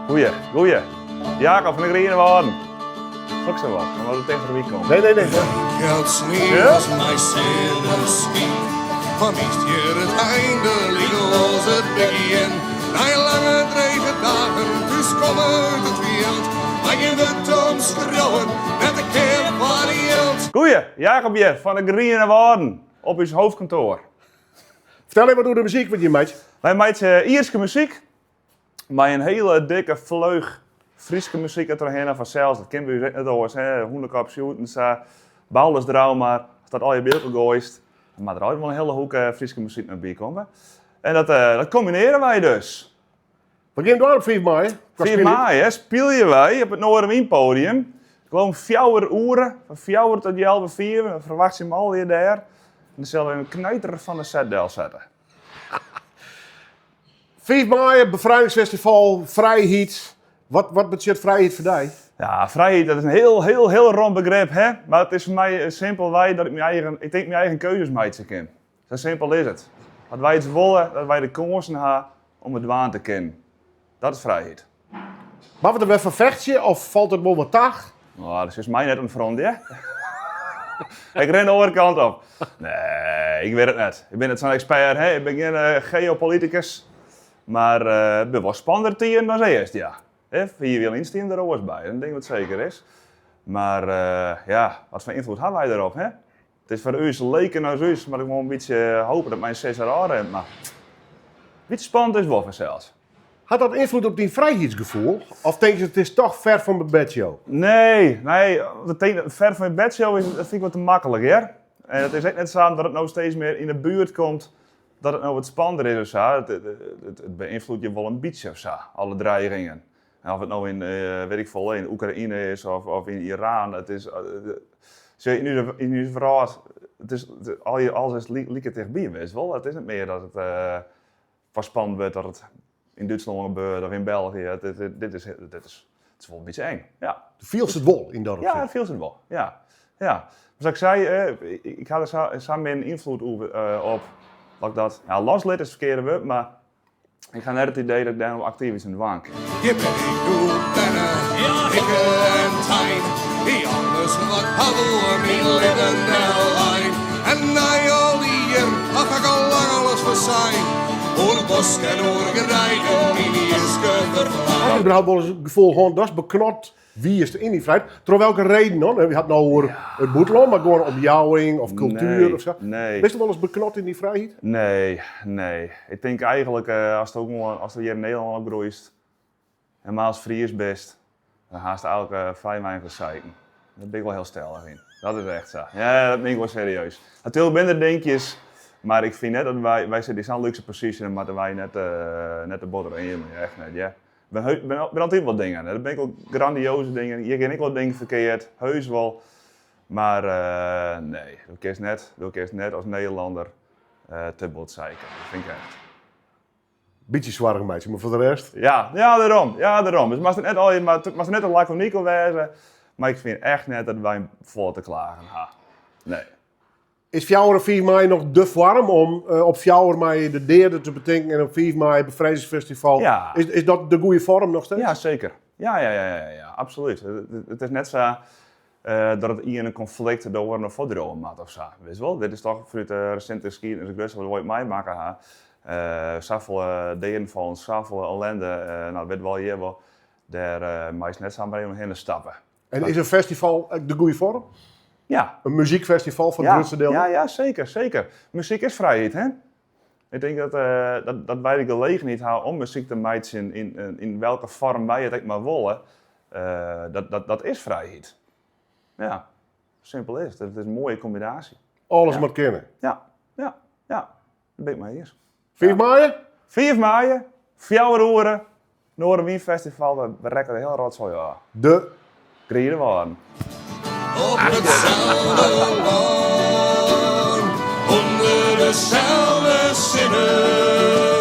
Goeie. Jacob van de Grienewouden. Ook zo wat, omdat het tegen de week komt. Nee. Geld sneeuw was mijn zinnenschien. Van is hier het einde, als het begin. Na je lange dreven dagen, dus kom uit het wild. Maar je moet omschreeuwen met de keer variant. Goeie, Jacobje van de Grienewouden. Op uw hoofdkantoor. Vertel even door de muziek met je meid. Wij maken Ierse muziek. Maar een hele dikke vleug Friese muziek uit erheen vanzelf. Dat kennen we net al eens. Hoendekap, shooten, ballers draal maar. Staat al je beeld gegooid. Maar er altijd wel een hele hoek Friese muziek naar binnen komen. En dat combineren wij dus. Wat ging door op 4 mei? 4 mei spelen wij op het Noorderwien-podium. Gewoon 4 uur, van 4 uur tot 4. Dan verwacht je hem al weer daar. En dan zullen we een knijter van de setdel zetten. 4 mei, bevrijdingsfestival, vrijheid. Wat betekent vrijheid voor jou? Ja, vrijheid, dat is een heel rond begrip, hè? Maar het is voor mij simpel dat ik denk mijn eigen keuzes maken kan. Zo simpel is het. Dat wij het willen, dat wij de kansen hebben om het waan te kennen. Dat is vrijheid. Maar wat er weer vervecht of valt het wel wat tag? Nou, dat is mij net een front, hè? Ik ren de andere kant op. Nee, ik weet het net. Ik ben net zo'n expert, hè? Ik ben geen geopoliticus. Maar het ben wel spannender tegen dan eerst, ja. Hier wil instien er ook bij, dan denk ik dat het zeker is. Maar wat voor invloed hebben wij erop, hè? Het is voor u leken als u, maar ik moet een beetje hopen dat mijn CSR remt. Maar een beetje spannend is het wel vanzelfs. Had dat invloed op die vrijheidsgevoel? Of denk je het is toch ver van mijn bedshow? Nee, ver van je bedshow dat vind ik wat te makkelijk, hè? En het is echt net zo dat het nou steeds meer in de buurt komt dat het nou wat spannender is of zo. Het beïnvloedt je wel een beetje of zo, alle dreigingen. En of het nou in, in Oekraïne is of in Iran, het is... in uw verhaal, alles is lieke tegenbij, weet je wel. Het is niet meer dat het pas spannend wordt dat het in Duitsland gebeurt of in België. Dit is wel een beetje eng, ja. Viel het wel in dat opzicht? Ja, het viel het wel, ja. Dus ik zei, ik had er samen een invloed op dat loslid is het verkeerde woord, maar ik ga net het idee dat ik daar nog actief is in de waan kan. Je bent goed binnen, ik en Tijn. Die anders wat hadden we mijn leven alleen. En na al die jaren had ik al lang alles voor zijn. Oor bos en oor gerijden, mijn eerste verklaar. Ik heb überhaupt wel eens het gevoel gewoon, dat is beknot. Wie is er in die vrijheid? Door welke reden dan? Je had nou over het boeteland, maar gewoon opjouwing of cultuur of zo. Nee. Bist je wel eens beknot in die vrijheid? Nee. Ik denk eigenlijk, als we hier in Nederland opgroeit, en als Fries best, dan haast elke vrij weinig zeiken. Daar ben ik wel heel stellig in. Dat is echt zo. Ja, dat ben ik wel serieus. Natuurlijk minder denkjes, maar ik vind net dat wij zitten in zo'n luxe positie, maar dat wij net de boter in echt net, ja. Ik ben altijd wat dingen. Dat ben ik ook grandioze dingen. Hier ken ik wel dingen verkeerd, heus wel. Maar nee, doe ik eerst net als Nederlander te bot zeiken. Dat vind ik echt. Beetje zwaar meisje, maar voor de rest? Ja, daarom. Dus het mag net een laconico wezen. Maar ik vind echt net dat wij voor te klagen hebben. Nee. Is 4 mei nog de vorm om op 4 mei de derde te bedenken en op 4 mei het bevrijdingsfestival? Ja. Is dat de goede vorm nog steeds? Ja, zeker. Ja, absoluut. Het is net zo dat het hier een conflict door een voordroom maakt of zo. Weet je wel? Dit is toch voor de recente geschiedenis het beste wat we ooit meemaken hebben. Zoveel delen van, zoveel ellende. Nou, weet wel hier wel. Daar mag je net samen maar heen stappen. En is een festival de goede vorm? Ja. Een muziekfestival van de Drutse deel? Ja, zeker. Muziek is vrijheid, hè? Ik denk dat wij de gelegenheid hebben om muziek te maken in welke vorm wij het ook maar willen. Dat is vrijheid. Ja, simpel is het. Het is een mooie combinatie. Alles maar kennen. Ja. Daar ben ik mee eens. 4 mei? 4 mei, 4 uur, Noorderwien Festival, we rekken er heel rot zo, ja. De Grienewouden. Op hetzelfde land, onder dezelfde zinnen.